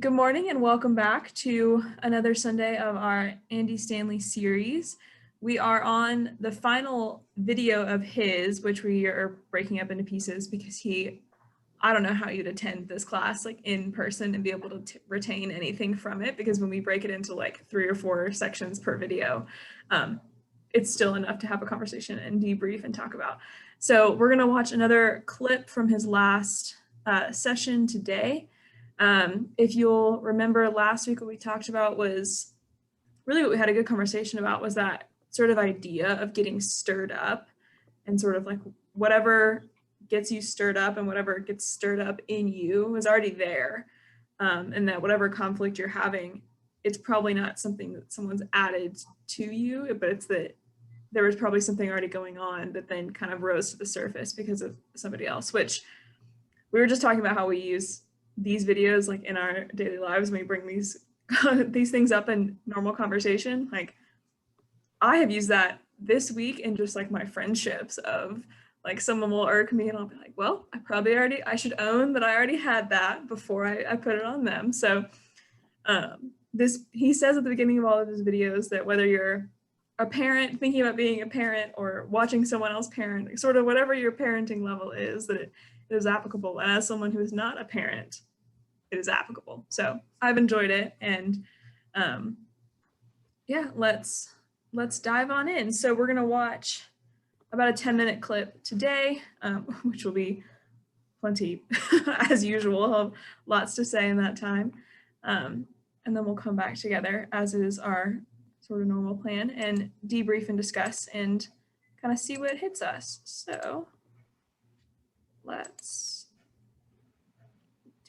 Good morning and welcome back to another Sunday of our Andy Stanley series. We are on the final video of his, which we are breaking up into pieces because I don't know how you'd attend this class like in person and be able to retain anything from it, because when we break it into like 3 or 4 sections per video, it's still enough to have a conversation and debrief and talk about. So we're going to watch another clip from his last session today. If you'll remember last week, what we talked about was really what we had a good conversation about was that sort of idea of getting stirred up and sort of like whatever gets you stirred up and whatever gets stirred up in you is already there. And that whatever conflict you're having, it's probably not something that someone's added to you, but it's that there was probably something already going on that then kind of rose to the surface because of somebody else, which we were just talking about how we use these videos like in our daily lives when we bring these things up in normal conversation. Like I have used that this week in just like my friendships of like someone will irk me and I'll be like, well, I should own that I already had that before I put it on them. So he says at the beginning of all of his videos that whether you're a parent thinking about being a parent or watching someone else parent, sort of whatever your parenting level is, that it is applicable. And as someone who is not a parent, it is applicable. So I've enjoyed it, and yeah, let's dive on in. So we're gonna watch about a 10-minute clip today, which will be plenty as usual. I'll have lots to say in that time, and then we'll come back together as is our sort of normal plan and debrief and discuss and kind of see what hits us. So let's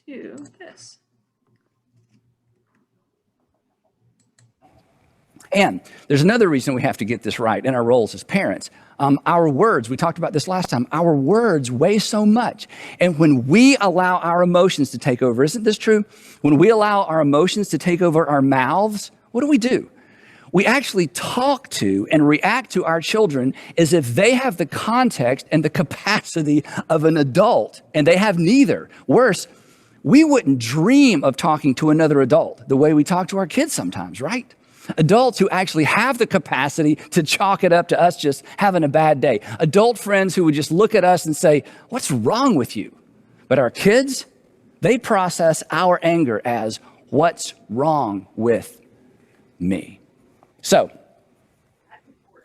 do this. And there's another reason we have to get this right in our roles as parents. Our words, we talked about this last time, our words weigh so much. And when we allow our emotions to take over, isn't this true? When we allow our emotions to take over our mouths, what do? We actually talk to and react to our children as if they have the context and the capacity of an adult, and they have neither. Worse, we wouldn't dream of talking to another adult the way we talk to our kids sometimes, right? Adults who actually have the capacity to chalk it up to us just having a bad day. Adult friends who would just look at us and say, what's wrong with you? But our kids, they process our anger as what's wrong with me. So,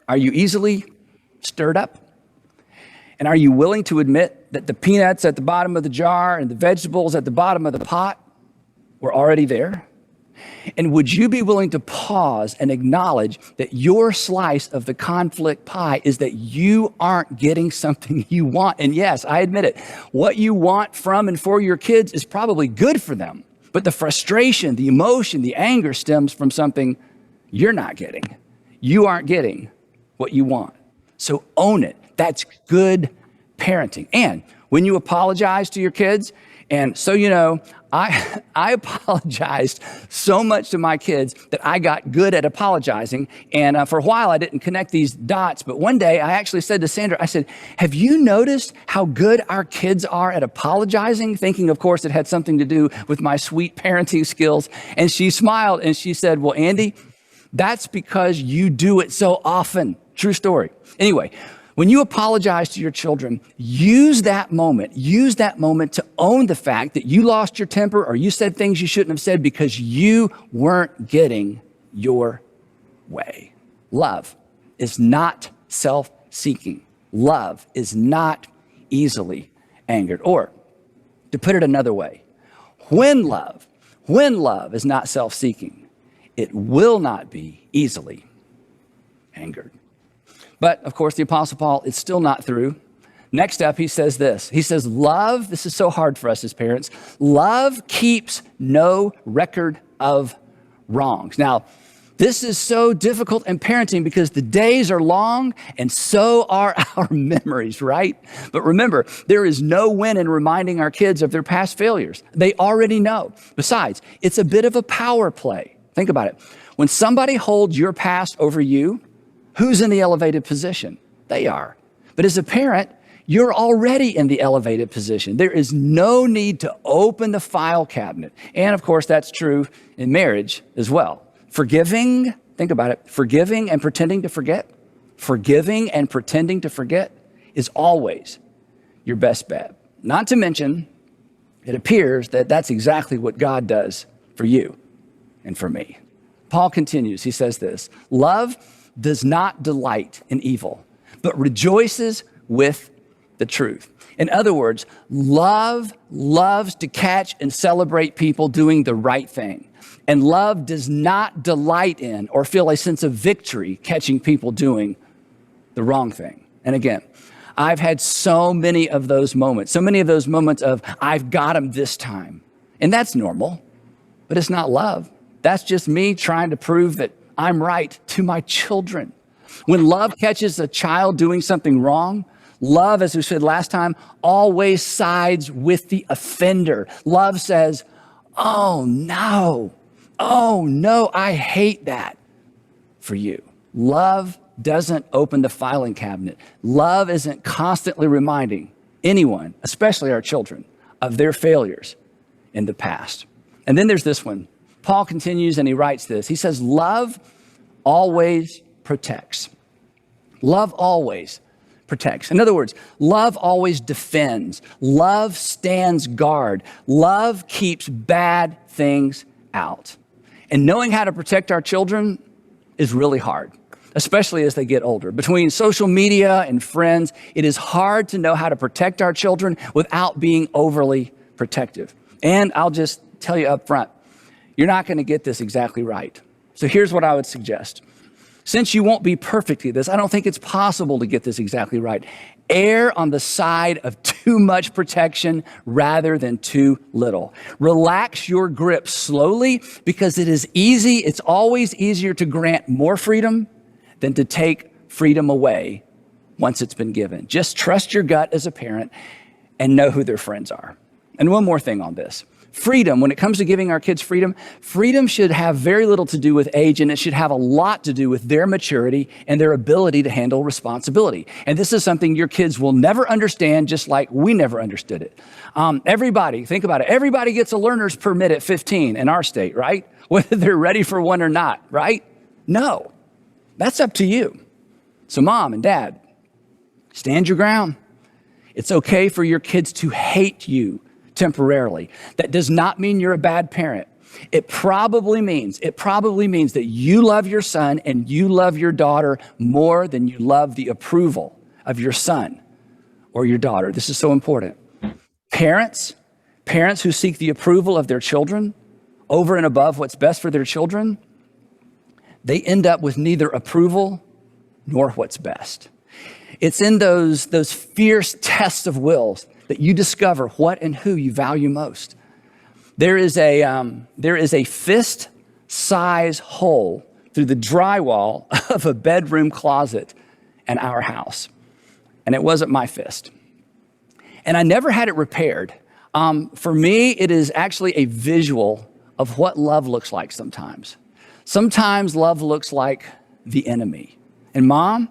are you easily stirred up? And are you willing to admit that the peanuts at the bottom of the jar and the vegetables at the bottom of the pot were already there? And would you be willing to pause and acknowledge that your slice of the conflict pie is that you aren't getting something you want? And yes, I admit it, what you want from and for your kids is probably good for them. But the frustration, the emotion, the anger stems from something you're not getting. You aren't getting what you want. So own it. That's good parenting. And when you apologize to your kids, and so you know, I apologized so much to my kids that I got good at apologizing. And for a while, I didn't connect these dots. But one day, I actually said to Sandra, I said, have you noticed how good our kids are at apologizing? Thinking, of course, it had something to do with my sweet parenting skills. And she smiled and she said, well, Andy, that's because you do it so often. True story. Anyway, when you apologize to your children, use that moment to own the fact that you lost your temper or you said things you shouldn't have said because you weren't getting your way. Love is not self-seeking. Love is not easily angered. Or, to put it another way, when love is not self-seeking, it will not be easily angered. But of course, the Apostle Paul is still not through. Next up, he says this. He says, love, this is so hard for us as parents, love keeps no record of wrongs. Now, this is so difficult in parenting because the days are long and so are our memories, right? But remember, there is no win in reminding our kids of their past failures. They already know. Besides, it's a bit of a power play. Think about it. When somebody holds your past over you, who's in the elevated position? They are. But as a parent, You're already in the elevated position. There is no need to open the file cabinet. And of course, that's true in marriage as well. Forgiving, think about it, forgiving and pretending to forget. Forgiving and pretending to forget is always your best bet. Not to mention, it appears that that's exactly what God does for you and for me. Paul continues, he says this, love does not delight in evil, but rejoices with the truth. In other words, love loves to catch and celebrate people doing the right thing. And love does not delight in or feel a sense of victory catching people doing the wrong thing. And again, I've had so many of those moments of I've got them this time. And that's normal, but it's not love. That's just me trying to prove that I'm right to my children. When love catches a child doing something wrong, love, as we said last time, always sides with the offender. Love says, oh no, I hate that for you. Love doesn't open the filing cabinet. Love isn't constantly reminding anyone, especially our children, of their failures in the past. And then there's this one. Paul continues and he writes this. He says, love always protects. Love always protects. In other words, love always defends. Love stands guard. Love keeps bad things out. And knowing how to protect our children is really hard, especially as they get older. Between social media and friends, it is hard to know how to protect our children without being overly protective. And I'll just tell you up front, you're not going to get this exactly right. So here's what I would suggest. Since you won't be perfect at this, I don't think it's possible to get this exactly right. Err on the side of too much protection rather than too little. Relax your grip slowly because it is easy. It's always easier to grant more freedom than to take freedom away once it's been given. Just trust your gut as a parent and know who their friends are. And one more thing on this. Freedom, when it comes to giving our kids freedom, freedom should have very little to do with age, and it should have a lot to do with their maturity and their ability to handle responsibility. And this is something your kids will never understand, just like we never understood it. Everybody, think about it. Everybody gets a learner's permit at 15 in our state, right? Whether they're ready for one or not, right? No, that's up to you. So mom and dad, stand your ground. It's okay for your kids to hate you temporarily. That does not mean you're a bad parent. It probably means that you love your son and you love your daughter more than you love the approval of your son or your daughter. This is so important. Parents who seek the approval of their children over and above what's best for their children, they end up with neither approval nor what's best. It's in those fierce tests of wills that you discover what and who you value most. There is a fist-size hole through the drywall of a bedroom closet in our house, and it wasn't my fist. And I never had it repaired. For me, it is actually a visual of what love looks like sometimes. Sometimes love looks like the enemy. And mom,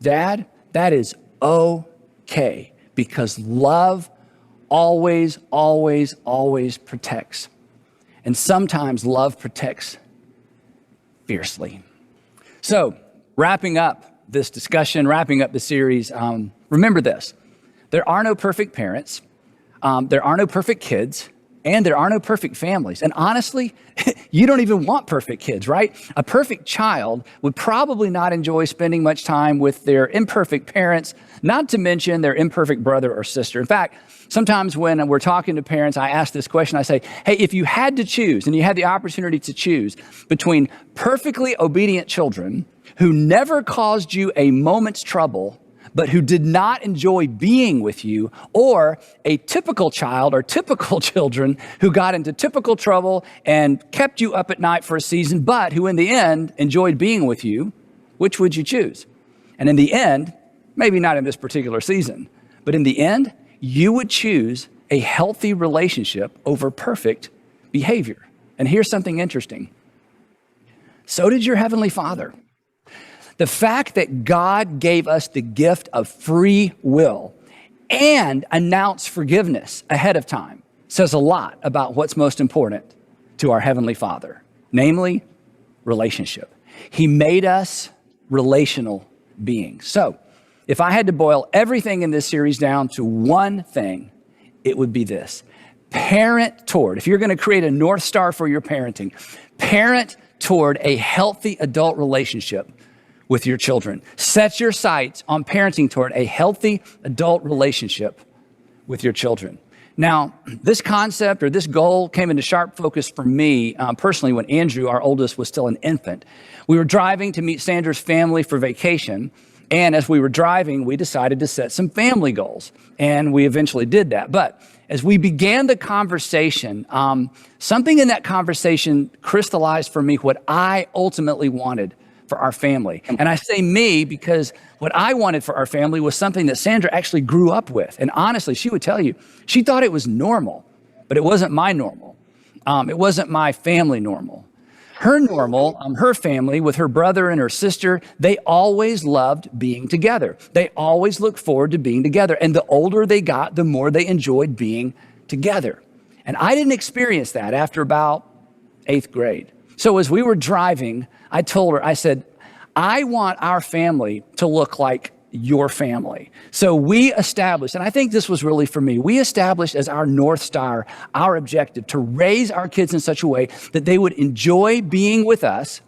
dad, that is okay. Because love always protects. And sometimes love protects fiercely. So wrapping up this discussion, wrapping up the series, remember this. There are no perfect parents. There are no perfect kids. And there are no perfect families. And honestly, you don't even want perfect kids, right? A perfect child would probably not enjoy spending much time with their imperfect parents, not to mention their imperfect brother or sister. In fact, sometimes when we're talking to parents, I ask this question. I say, hey, if you had to choose and you had the opportunity to choose between perfectly obedient children who never caused you a moment's trouble, but who did not enjoy being with you, or a typical child or typical children who got into typical trouble and kept you up at night for a season, but who in the end enjoyed being with you, which would you choose? And in the end, maybe not in this particular season, but in the end, you would choose a healthy relationship over perfect behavior. And here's something interesting. So did your Heavenly Father. The fact that God gave us the gift of free will and announce forgiveness ahead of time says a lot about what's most important to our Heavenly Father, namely relationship. He made us relational beings. So if I had to boil everything in this series down to one thing, it would be this: parent toward, if you're going to create a North Star for your parenting, parent toward a healthy adult relationship with your children. Set your sights on parenting toward a healthy adult relationship with your children. Now, this concept or this goal came into sharp focus for me personally when Andrew, our oldest, was still an infant. We were driving to meet Sandra's family for vacation. And as we were driving, we decided to set some family goals. And we eventually did that. But as we began the conversation, something in that conversation crystallized for me what I ultimately wanted for our family. And I say me because what I wanted for our family was something that Sandra actually grew up with. And honestly, she would tell you, she thought it was normal, but it wasn't my normal. It wasn't my family normal. Her normal, her family with her brother and her sister, they always loved being together. They always looked forward to being together. And the older they got, the more they enjoyed being together. And I didn't experience that after about 8th grade. So as we were driving, I told her, I said, I want our family to look like your family. So we established, and I think this was really for me, we established as our North Star, our objective to raise our kids in such a way that they would enjoy being with us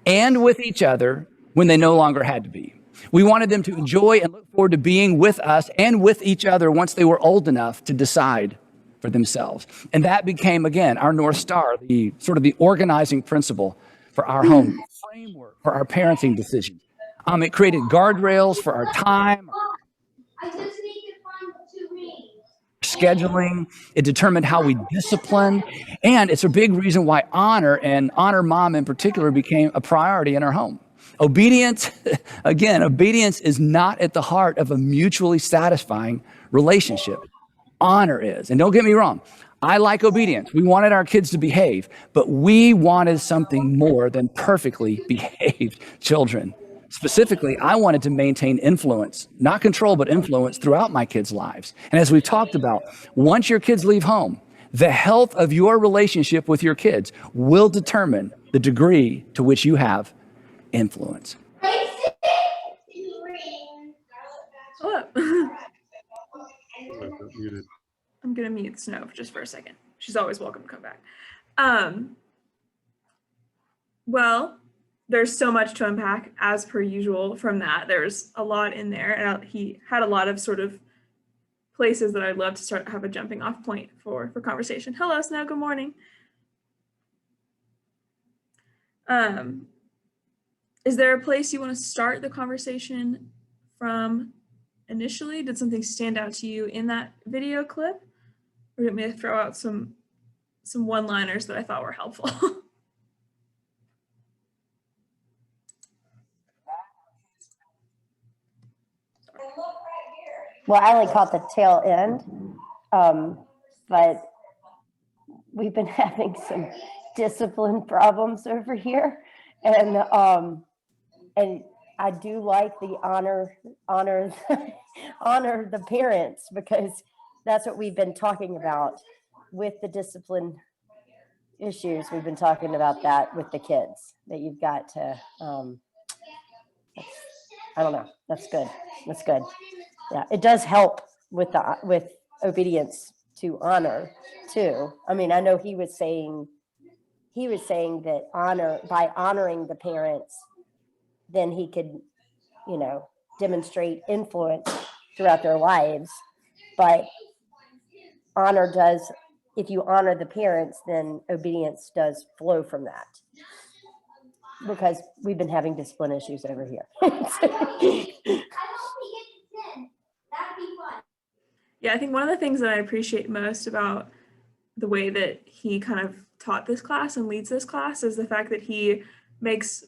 and with each other when they no longer had to be. We wanted them to enjoy and look forward to being with us and with each other once they were old enough to decide for themselves. And that became, again, our North Star, the sort of the organizing principle for our home, framework for our parenting decisions. It created guardrails for our time, scheduling. It determined how we discipline. And it's a big reason why honor, and honor mom in particular, became a priority in our home. Obedience, again, obedience is not at the heart of a mutually satisfying relationship. Honor is. And don't get me wrong, I like obedience. We wanted our kids to behave, but we wanted something more than perfectly behaved children. Specifically, I wanted to maintain influence, not control, but influence throughout my kids' lives. And as we've talked about, once your kids leave home, the health of your relationship with your kids will determine the degree to which you have influence. I'm going to mute Snow just for a second. She's always welcome to come back. Well, there's so much to unpack as per usual from that. There's a lot in there. And he had a lot of sort of places that I'd love to have a jumping off point for conversation. Hello, Snow. Good morning. Is there a place you want to start the conversation from initially? Did something stand out to you in that video clip? Or did me throw out some one-liners that I thought were helpful? Well, I only caught the tail end, but we've been having some discipline problems over here, and I do like the honor the parents, because that's what we've been talking about with the discipline issues. We've been talking about that with the kids, that you've got to, I don't know. That's good. That's good. Yeah, it does help with obedience to honor too. I mean, I know he was saying that by honoring the parents, then he could, demonstrate influence throughout their lives. But honor does, if you honor the parents, then obedience does flow from that. Because we've been having discipline issues over here. Yeah, I think one of the things that I appreciate most about the way that he kind of taught this class and leads this class is the fact that he makes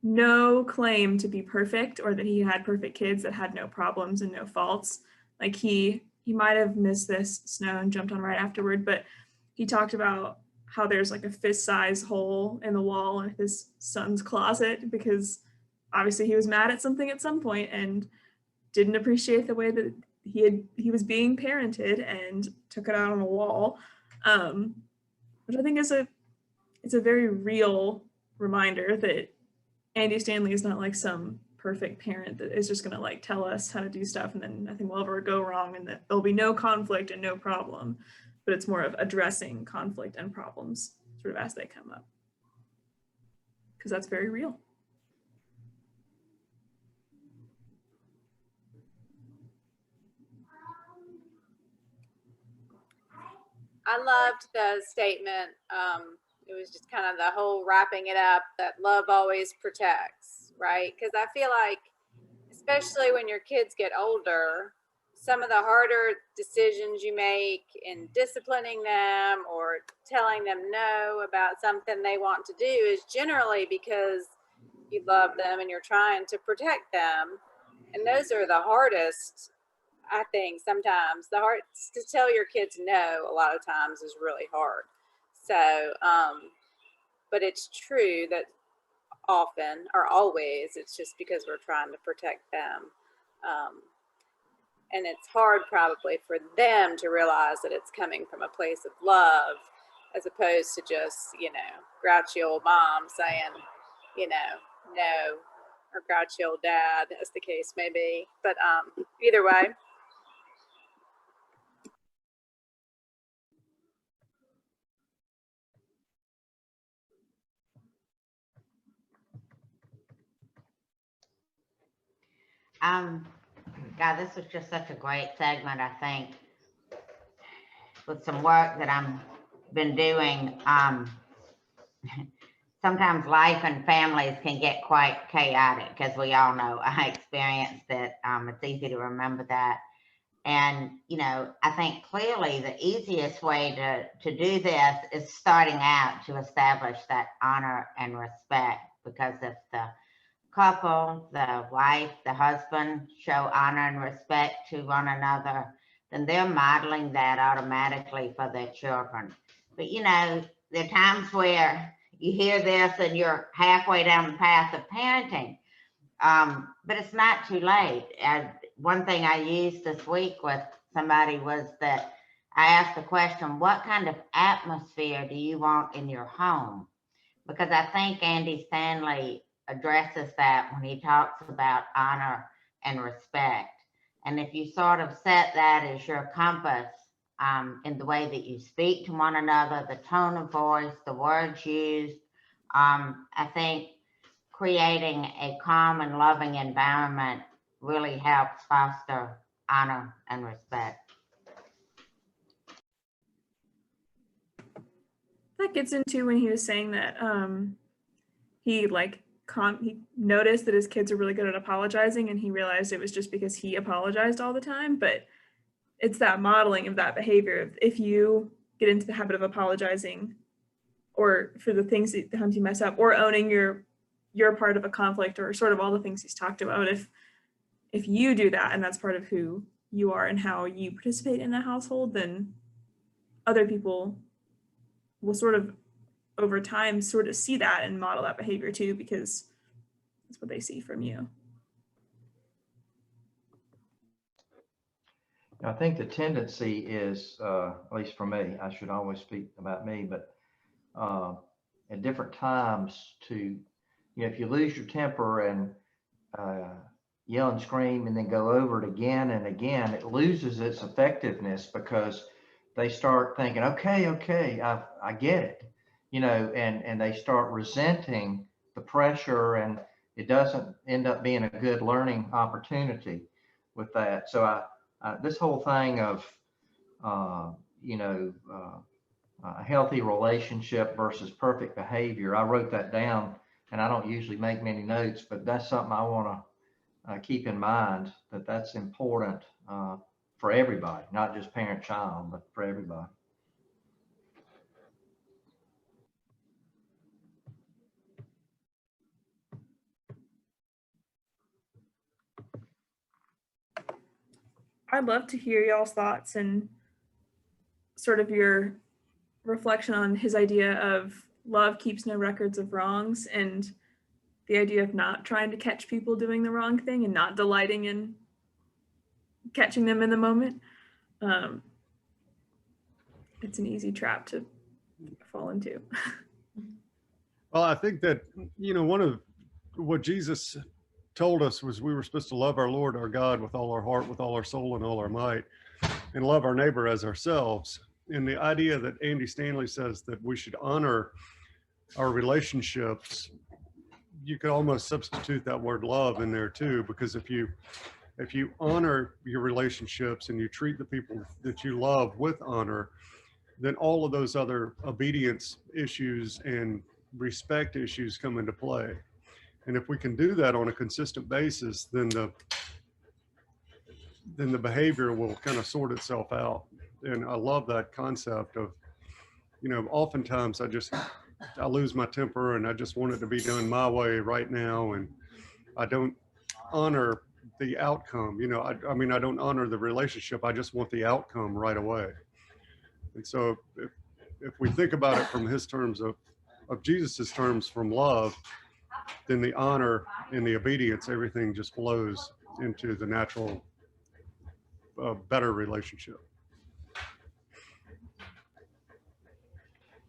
no claim to be perfect, or that he had perfect kids that had no problems and no faults. Like he might have missed this, Snow, and jumped on right afterward, but he talked about how there's like a fist-sized hole in the wall in his son's closet because obviously he was mad at something at some point and didn't appreciate the way that he was being parented and took it out on the wall, which I think is it's a very real reminder that Andy Stanley is not like some perfect parent that is just going to like tell us how to do stuff and then nothing will ever go wrong and that there'll be no conflict and no problem, but it's more of addressing conflict and problems sort of as they come up, because that's very real. I loved the statement. It was just kind of the whole wrapping it up that love always protects, right? Because I feel like, especially when your kids get older, some of the harder decisions you make in disciplining them or telling them no about something they want to do is generally because you love them and you're trying to protect them. And those are the hardest. I think sometimes the hard to tell your kids no a lot of times is really hard. So, but it's true that often or always it's just because we're trying to protect them. And it's hard probably for them to realize that it's coming from a place of love as opposed to just, grouchy old mom saying, no, or grouchy old dad, as the case may be. But either way. God, this was just such a great segment, I think, with some work that I've been doing. Sometimes life and families can get quite chaotic, as we all know. I experienced it. It's easy to remember that. And, I think clearly the easiest way to do this is starting out to establish that honor and respect, because if the couple, the wife, the husband show honor and respect to one another, then they're modeling that automatically for their children. But there are times where you hear this and you're halfway down the path of parenting, but it's not too late. One thing I used this week with somebody was that I asked the question, what kind of atmosphere do you want in your home? Because I think Andy Stanley addresses that when he talks about honor and respect. And if you sort of set that as your compass in the way that you speak to one another, the tone of voice, the words used, I think creating a calm and loving environment really helps foster honor and respect. That gets into when he was saying that he noticed that his kids are really good at apologizing, and he realized it was just because he apologized all the time. But it's that modeling of that behavior. If you get into the habit of apologizing, or for the things that times you mess up, or owning you're part of a conflict, or sort of all the things he's talked about, if you do that and that's part of who you are and how you participate in the household, then other people will sort of over time sort of see that and model that behavior too, because that's what they see from you. I think the tendency is, at least for me, I should always speak about me, but at different times to, if you lose your temper and yell and scream and then go over it again and again, it loses its effectiveness, because they start thinking, okay, I get it, and they start resenting the pressure, and it doesn't end up being a good learning opportunity with that. So this whole thing of, a healthy relationship versus perfect behavior, I wrote that down, and I don't usually make many notes, but that's something I want to keep in mind, that's important for everybody, not just parent-child, but for everybody. I'd love to hear y'all's thoughts and sort of your reflection on his idea of love keeps no records of wrongs, and the idea of not trying to catch people doing the wrong thing and not delighting in catching them in the moment. It's an easy trap to fall into. Well, I think that, one of what Jesus told us was we were supposed to love our Lord, our God, with all our heart, with all our soul, and all our might, and love our neighbor as ourselves. And the idea that Andy Stanley says that we should honor our relationships, you could almost substitute that word love in there too, because if you honor your relationships and you treat the people that you love with honor, then all of those other obedience issues and respect issues come into play. And if we can do that on a consistent basis, then the behavior will kind of sort itself out. And I love that concept of, oftentimes I lose my temper and I just want it to be done my way right now. And I don't honor the outcome. I mean, I don't honor the relationship. I just want the outcome right away. And so if we think about it from his terms of Jesus's terms from love, then the honor and the obedience, everything just flows into the natural, better relationship.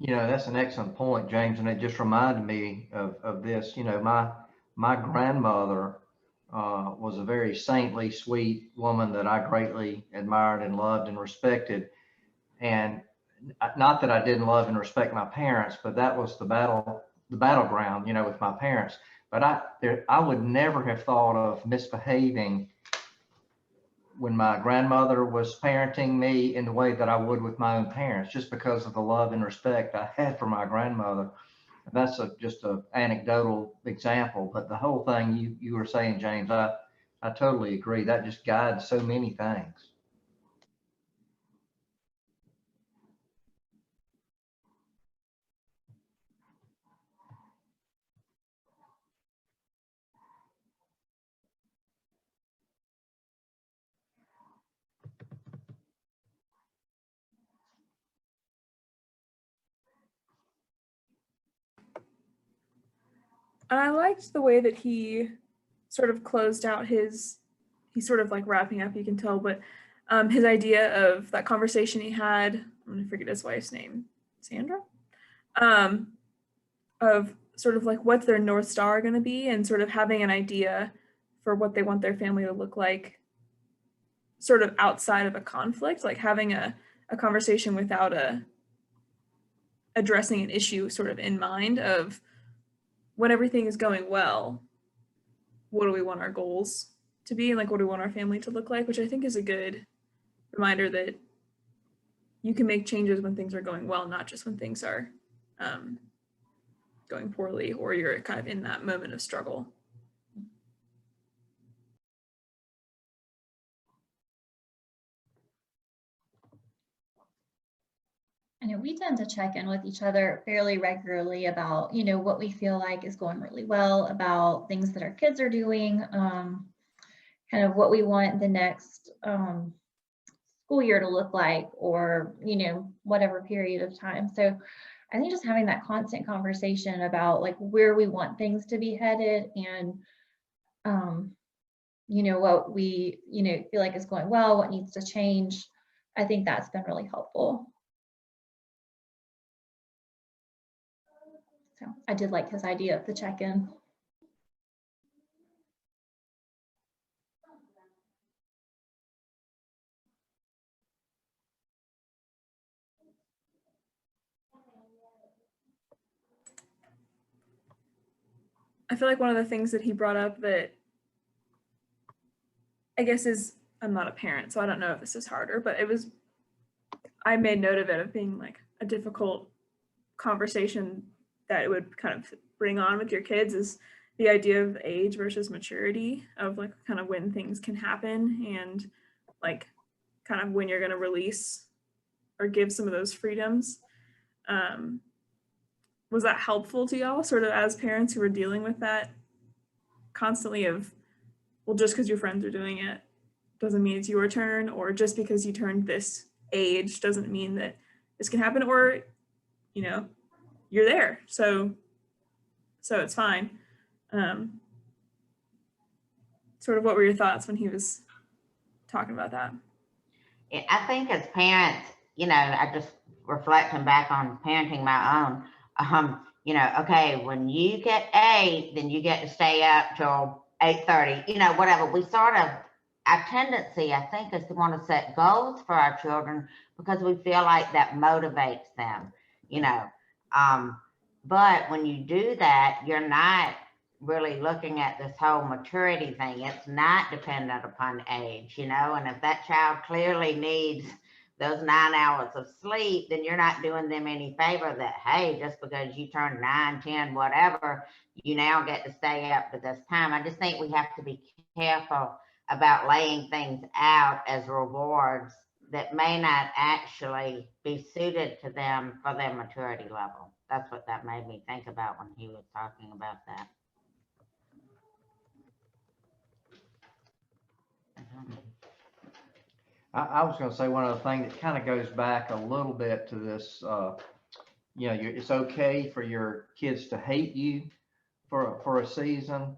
That's an excellent point, James, and it just reminded me of this. My grandmother was a very saintly, sweet woman that I greatly admired and loved and respected. And not that I didn't love and respect my parents, but that was the battleground, with my parents. But I would never have thought of misbehaving when my grandmother was parenting me in the way that I would with my own parents, just because of the love and respect I had for my grandmother. That's just an anecdotal example, but the whole thing you were saying, James, I totally agree. That just guides so many things. And I liked the way that he sort of closed out he's sort of like wrapping up, you can tell, but his idea of that conversation he had, I'm gonna forget his wife's name, Sandra, of sort of like what's their North Star gonna be, and sort of having an idea for what they want their family to look like, sort of outside of a conflict, like having a conversation without addressing an issue sort of in mind of when everything is going well, what do we want our goals to be, and like what do we want our family to look like, which I think is a good reminder that you can make changes when things are going well, not just when things are going poorly or you're kind of in that moment of struggle. I know we tend to check in with each other fairly regularly about, what we feel like is going really well, about things that our kids are doing, kind of what we want the next school year to look like, or, whatever period of time. So I think just having that constant conversation about like where we want things to be headed, and, what we, feel like is going well, what needs to change. I think that's been really helpful. So I did like his idea of the check-in. I feel like one of the things that he brought up that I guess is, I'm not a parent, so I don't know if this is harder, but I made note of it of being like a difficult conversation that it would kind of bring on with your kids, is the idea of age versus maturity, of like kind of when things can happen, and like kind of when you're going to release or give some of those freedoms. Was that helpful to y'all, sort of as parents who were dealing with that constantly of, well, just because your friends are doing it doesn't mean it's your turn, or just because you turned this age doesn't mean that this can happen, or you're there, so it's fine. Sort of what were your thoughts when he was talking about that? I think as parents, I just reflecting back on parenting my own, okay, when you get 8, then you get to stay up till 8:30, whatever. We sort of, our tendency, I think, is to want to set goals for our children because we feel like that motivates them, but when you do that, you're not really looking at this whole maturity thing. It's not dependent upon age, and if that child clearly needs those 9 hours of sleep, then you're not doing them any favor that, hey, just because you turn 9, 10, whatever, you now get to stay up to this time. I just think we have to be careful about laying things out as rewards that may not actually be suited to them for their maturity level. That's what that made me think about when he was talking about that. I was going to say one other thing that kind of goes back a little bit to this, it's okay for your kids to hate you for a season.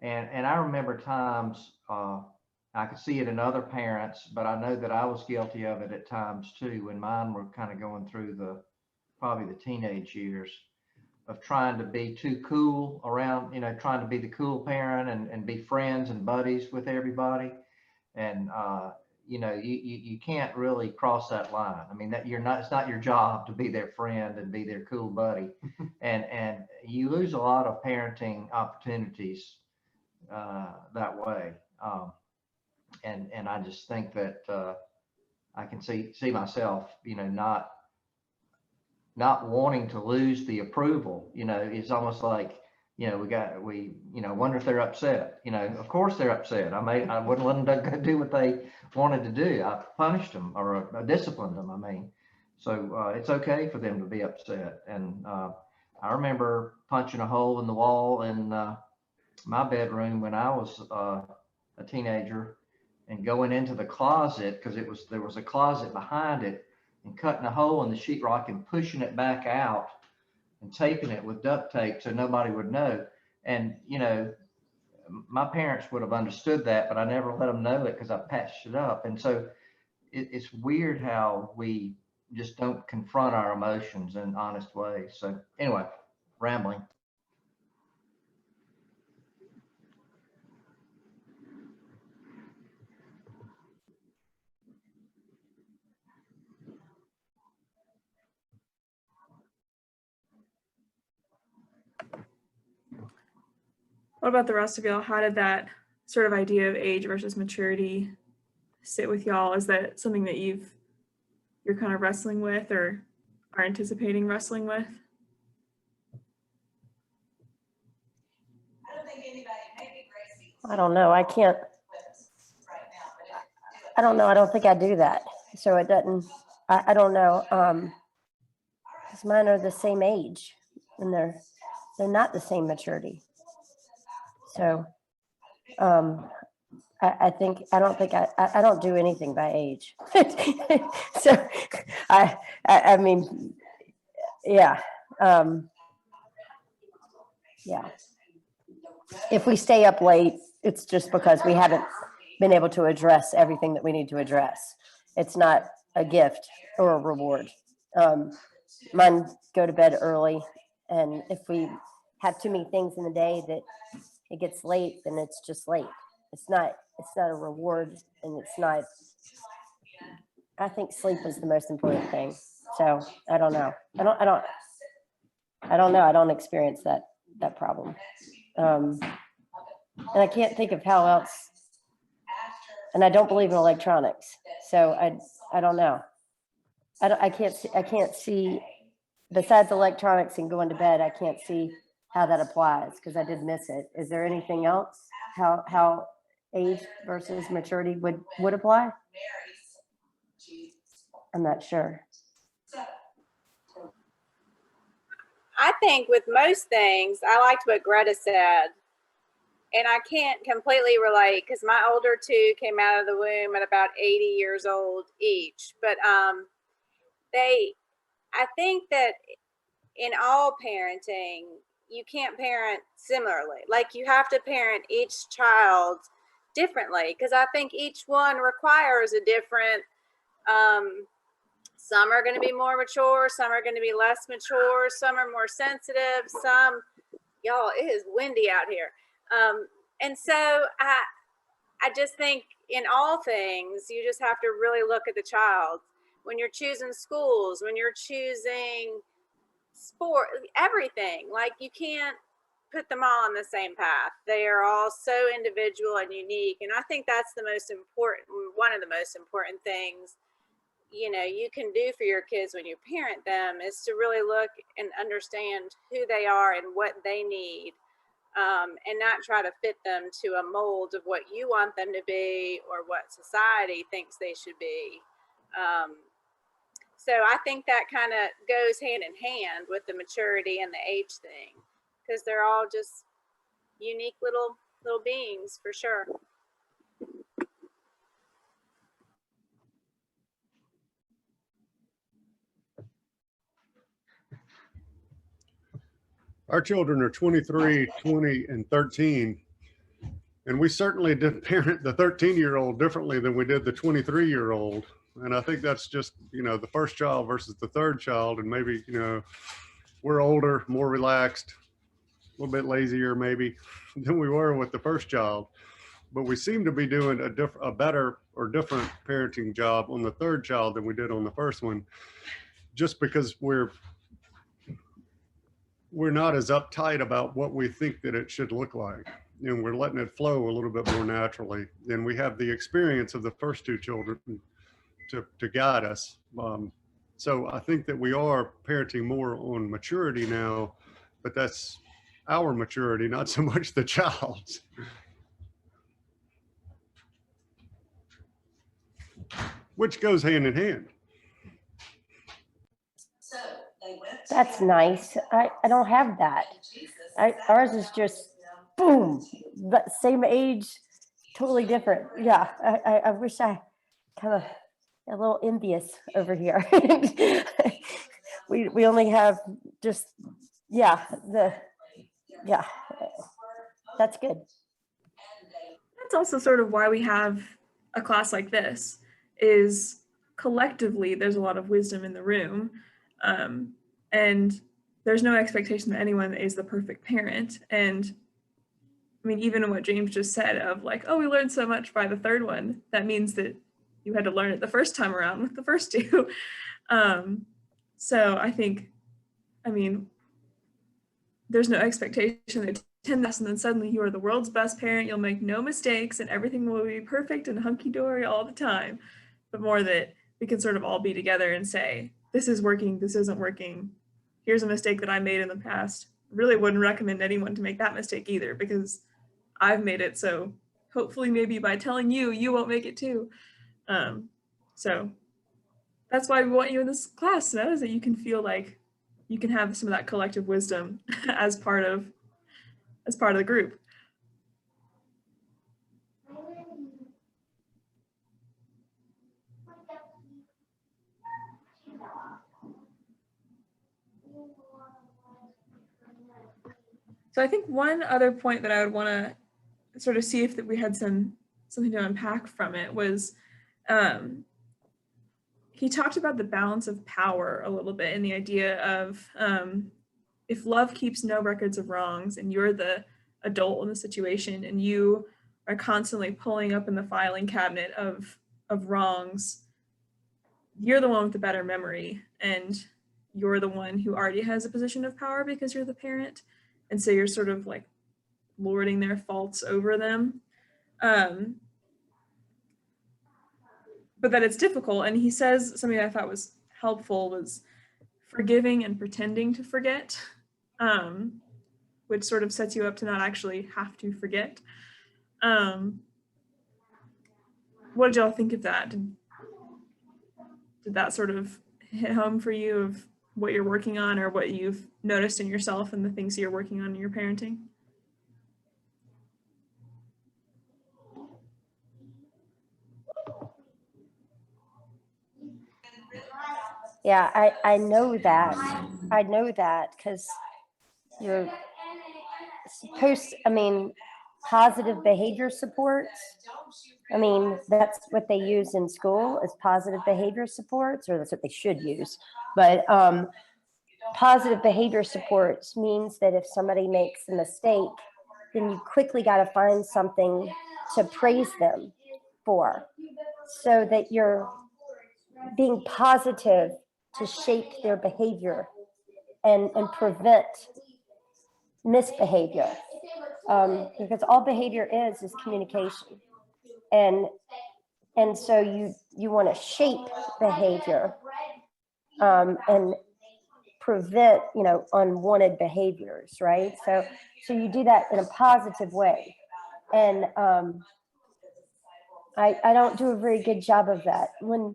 And I remember times, I could see it in other parents, but I know that I was guilty of it at times too, when mine were kind of going through probably the teenage years of trying to be too cool around, trying to be the cool parent and be friends and buddies with everybody. And, you can't really cross that line. I mean, it's not your job to be their friend and be their cool buddy. and you lose a lot of parenting opportunities that way. And I just think that I can see myself, not wanting to lose the approval. It's almost like, wonder if they're upset. Of course they're upset. I wouldn't let them do what they wanted to do. I punished them or I disciplined them. So it's okay for them to be upset. And I remember punching a hole in the wall in my bedroom when I was a teenager, and going into the closet, because there was a closet behind it, and cutting a hole in the sheetrock and pushing it back out and taping it with duct tape so nobody would know. And, my parents would have understood that, but I never let them know it because I patched it up. And so it's weird how we just don't confront our emotions in honest ways. So anyway, rambling. What about the rest of y'all? How did that sort of idea of age versus maturity sit with y'all? Is that something that you're kind of wrestling with or are anticipating wrestling with? I don't know. I can't. I don't know. I don't think I do that. So it doesn't. I don't know. Because mine are the same age, and they're not the same maturity. So I don't do anything by age. So I mean, yeah. Yeah. If we stay up late, it's just because we haven't been able to address everything that we need to address. It's not a gift or a reward. Mine go to bed early, and if we have too many things in the day that it gets late, then it's just late. It's not a reward, and it's not. I think sleep is the most important thing. So I don't know. I don't know. I don't experience that problem. And I can't think of how else. And I don't believe in electronics, so I don't know. I can't see besides electronics and going to bed. I can't see how that applies because I did miss it. Is there anything else? How age versus maturity would apply? I'm not sure. I think with most things, I liked what Greta said. And I can't completely relate because my older two came out of the womb at about 80 years old each. But I think that in all parenting, you can't parent similarly. Like you have to parent each child differently, because I think each one requires a different, some are going to be more mature, some are going to be less mature, some are more sensitive, some, y'all, it is windy out here. And so I just think in all things, you just have to really look at the child. When you're choosing schools, when you're choosing sport, everything, like you can't put them all on the same path. They are all so individual and unique. And I think that's the most important, one of the most important things, you know, you can do for your kids when you parent them, is to really look and understand who they are and what they need. And not try to fit them to a mold of what you want them to be or what society thinks they should be. So I think that kind of goes hand in hand with the maturity and the age thing, because they're all just unique little beings for sure. Our children are 23, 20, and 13. And we certainly didn't parent the 13-year-old differently than we did the 23-year-old. And I think that's just, you know, the first child versus the third child. And maybe, you know, we're older, more relaxed, a little bit lazier maybe than we were with the first child. But we seem to be doing a better or different parenting job on the third child than we did on the first one, just because we're not as uptight about what we think that it should look like. And we're letting it flow a little bit more naturally. And we have the experience of the first two children to guide us. So I think that we are parenting more on maturity now, but that's our maturity, not so much the child's. Which goes hand in hand. That's nice. I don't have that. Ours is just boom, but same age, totally different. Yeah, I wish I kind of a little envious over here. we only have just, yeah, that's good. That's also sort of why we have a class like this, is collectively there's a lot of wisdom in the room, and there's no expectation that anyone is the perfect parent. And I mean, even in what James just said of like, oh, we learned so much by the third one, that means that you had to learn it the first time around with the first two. So I think, I mean, there's no expectation that 10 this and then suddenly you are the world's best parent, you'll make no mistakes and everything will be perfect and hunky-dory all the time, but more that we can sort of all be together and say, this is working, this isn't working, here's a mistake that I made in the past. Really wouldn't recommend anyone to make that mistake either, because I've made it, so hopefully maybe by telling you, you won't make it too. So that's why we want you in this class, so that you can feel like you can have some of that collective wisdom as part of the group. So I think one other point that I would want to sort of see if that we had something to unpack from it was, he talked about the balance of power a little bit, and the idea of if love keeps no records of wrongs and you're the adult in the situation and you are constantly pulling up in the filing cabinet of wrongs, you're the one with the better memory and you're the one who already has a position of power because you're the parent. And so you're sort of like lording their faults over them. But that it's difficult. And he says something I thought was helpful was forgiving and pretending to forget, which sort of sets you up to not actually have to forget. What did y'all think of that? Did that sort of hit home for you of what you're working on or what you've noticed in yourself and the things you're working on in your parenting? Yeah, I know that. I know that because you're supposed, I mean, positive behavior supports. I mean, that's what they use in school is positive behavior supports, or that's what they should use. But positive behavior supports means that if somebody makes a mistake, then you quickly got to find something to praise them for, so that you're being positive to shape their behavior and prevent misbehavior. Because all behavior is communication. And so you want to shape behavior and prevent, unwanted behaviors, right? So you do that in a positive way. And I don't do a very good job of that. When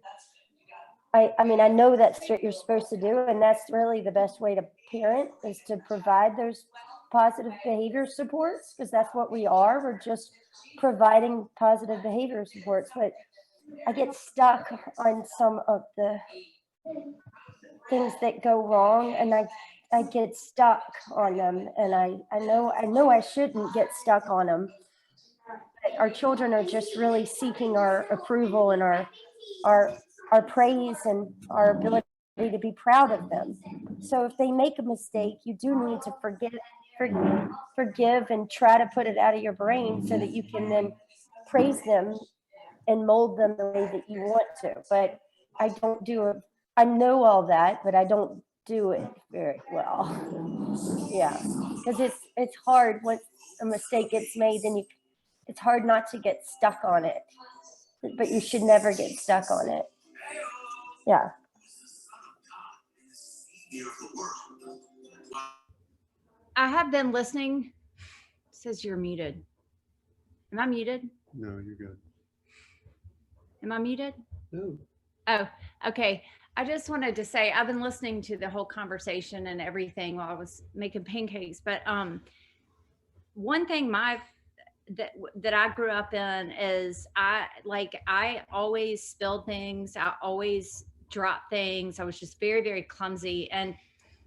I mean, I know that's what you're supposed to do, and that's really the best way to parent, is to provide those positive behavior supports, because that's what we are. We're just providing positive behavior supports. But I get stuck on some of the things that go wrong, and I get stuck on them, and I know I shouldn't get stuck on them. But our children are just really seeking our approval and our praise and our ability to be proud of them. So if they make a mistake, you do need to forgive and try to put it out of your brain so that you can then praise them and mold them the way that you want to. But I don't do it. I know all that, but I don't do it very well. Yeah, because it's hard once a mistake gets made, then it's hard not to get stuck on it. But you should never get stuck on it. Yeah. I have been listening. It says you're muted. Am I muted? No, you're good. Am I muted? No. Oh, okay. I just wanted to say I've been listening to the whole conversation and everything while I was making pancakes. But one thing that I grew up in is I always spilled things. I always dropped things. I was just very, very clumsy. And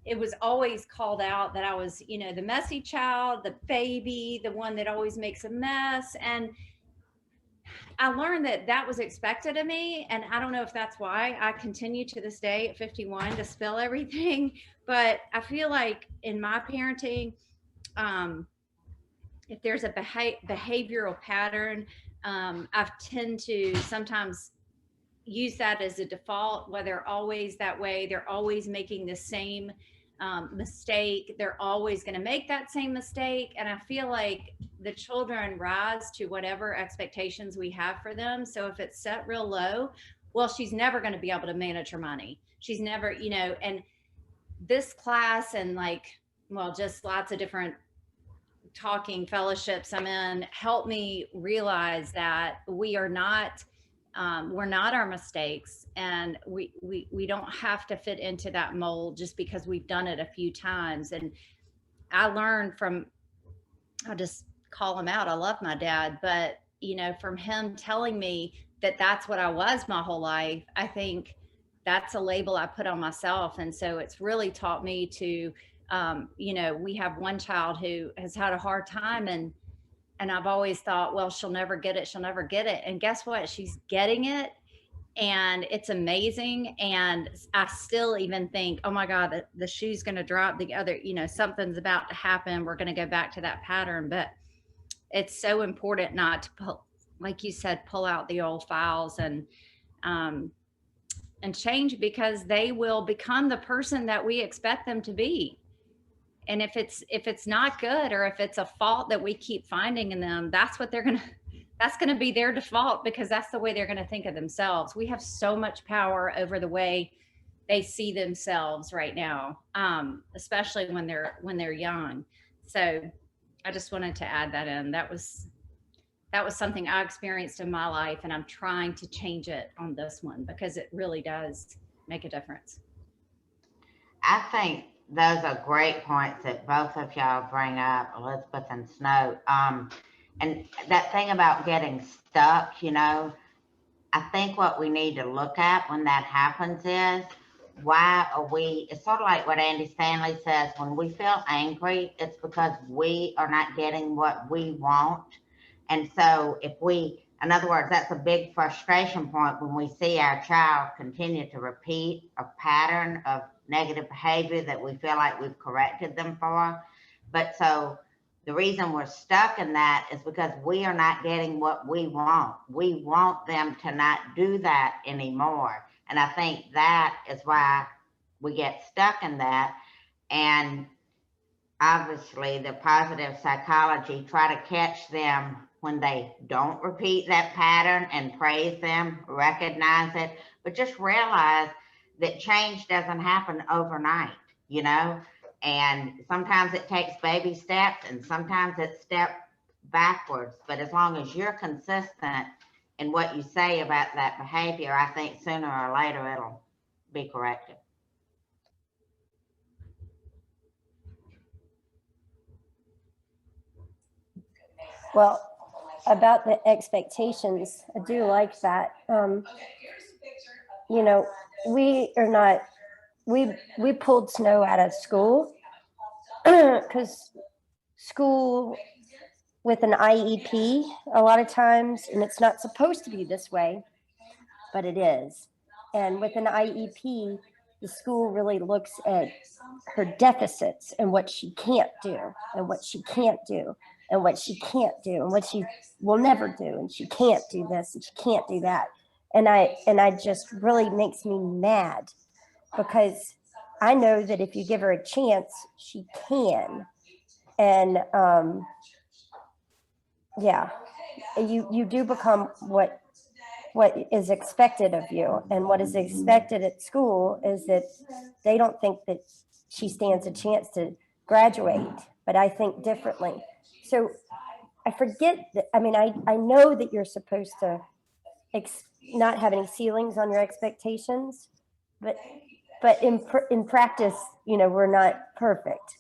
it was always called out that I was, the messy child, the baby, the one that always makes a mess. And I learned that was expected of me. And I don't know if that's why I continue to this day at 51 to spill everything. But I feel like in my parenting, if there's a behavioral pattern, I tend to sometimes use that as a default, where they're always that way. They're always making the same mistake. They're always going to make that same mistake. And I feel like the children rise to whatever expectations we have for them. So if it's set real low, well, she's never going to be able to manage her money. She's never, and this class and just lots of different talking fellowships I'm in help me realize that we're not our mistakes, and we don't have to fit into that mold just because we've done it a few times. And I learned from, I'll just call him out. I love my dad, but from him telling me that that's what I was my whole life, I think that's a label I put on myself. And so it's really taught me to, we have one child who has had a hard time, and I've always thought, well, she'll never get it. She'll never get it. And guess what? She's getting it. And it's amazing. And I still even think, oh my God, the shoe's going to drop, the other, something's about to happen. We're going to go back to that pattern. But it's so important not to pull, like you said, pull out the old files and change, because they will become the person that we expect them to be. And if it's not good, or if it's a fault that we keep finding in them, that's going to be their default, because that's the way they're going to think of themselves. We have so much power over the way they see themselves right now, especially when they're young. So I just wanted to add that in. That was something I experienced in my life, and I'm trying to change it on this one, because it really does make a difference. I think those are great points that both of y'all bring up, Elizabeth and Snow. And that thing about getting stuck, I think what we need to look at when that happens is, why are we, it's sort of like what Andy Stanley says, when we feel angry, it's because we are not getting what we want. And so if we, in other words, that's a big frustration point when we see our child continue to repeat a pattern of negative behavior that we feel like we've corrected them for. But so the reason we're stuck in that is because we are not getting what we want. We want them to not do that anymore. And I think that is why we get stuck in that. And obviously the positive psychology, try to catch them when they don't repeat that pattern and praise them, recognize it, but just realize that change doesn't happen overnight, you know? And sometimes it takes baby steps and sometimes it's step backwards. But as long as you're consistent in what you say about that behavior, I think sooner or later it'll be corrected. Well, about the expectations, I do like that. You know, we are not, we pulled Snow out of school because school with an IEP a lot of times, and it's not supposed to be this way, but it is. And with an IEP, the school really looks at her deficits and what she can't do and what she can't do and what she can't do and what she will never do, and she can't do this and she can't do that. And I just really makes me mad, because I know that if you give her a chance, she can. And yeah, you do become what is expected of you. And what is expected at school is that they don't think that she stands a chance to graduate, but I think differently. So I forget that, I mean, I know that you're supposed to not have any ceilings on your expectations, but in practice, you know, we're not perfect.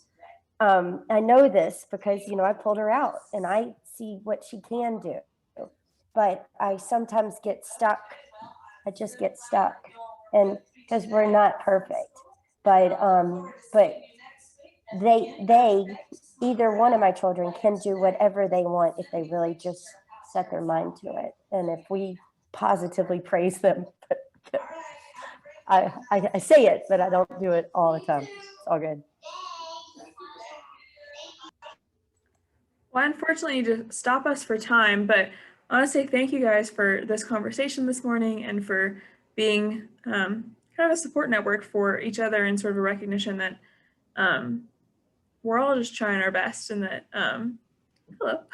I know this because, you know, I pulled her out and I see what she can do, but I sometimes get stuck. I just get stuck, and because we're not perfect, but they either one of my children can do whatever they want if they really just set their mind to it, and if we positively praise them. I say it, but I don't do it all the time. It's all good. Well, unfortunately, to stop us for time, but I want to say thank you guys for this conversation this morning and for being kind of a support network for each other, and sort of a recognition that we're all just trying our best, and that hello,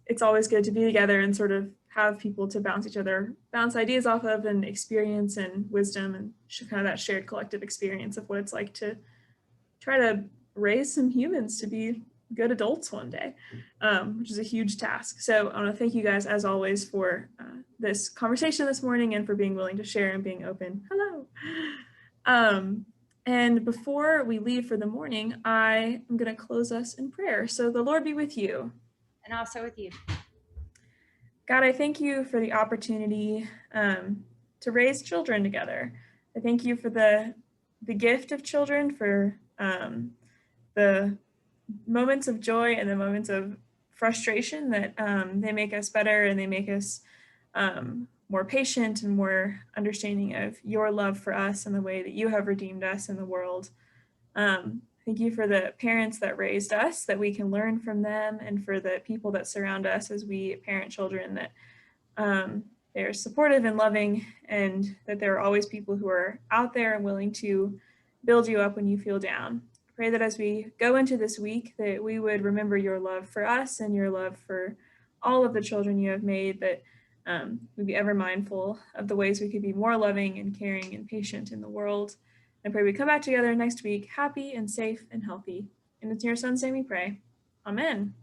it's always good to be together and sort of have people to bounce ideas off of, and experience and wisdom, and kind of that shared collective experience of what it's like to try to raise some humans to be good adults one day, which is a huge task. So I want to thank you guys, as always, for this conversation this morning and for being willing to share and being open. Hello. And before we leave for the morning, I am going to close us in prayer. So the Lord be with you. And also with you. God, I thank you for the opportunity to raise children together. I thank you for the gift of children, for the moments of joy and the moments of frustration that they make us better, and they make us more patient and more understanding of your love for us and the way that you have redeemed us in the world. Thank you for the parents that raised us, that we can learn from them, and for the people that surround us as we parent children, that they're supportive and loving, and that there are always people who are out there and willing to build you up when you feel down. Pray that as we go into this week, that we would remember your love for us and your love for all of the children you have made, that we'd be ever mindful of the ways we could be more loving and caring and patient in the world. I pray we come back together next week happy and safe and healthy. And it's in your son's name we pray. Amen.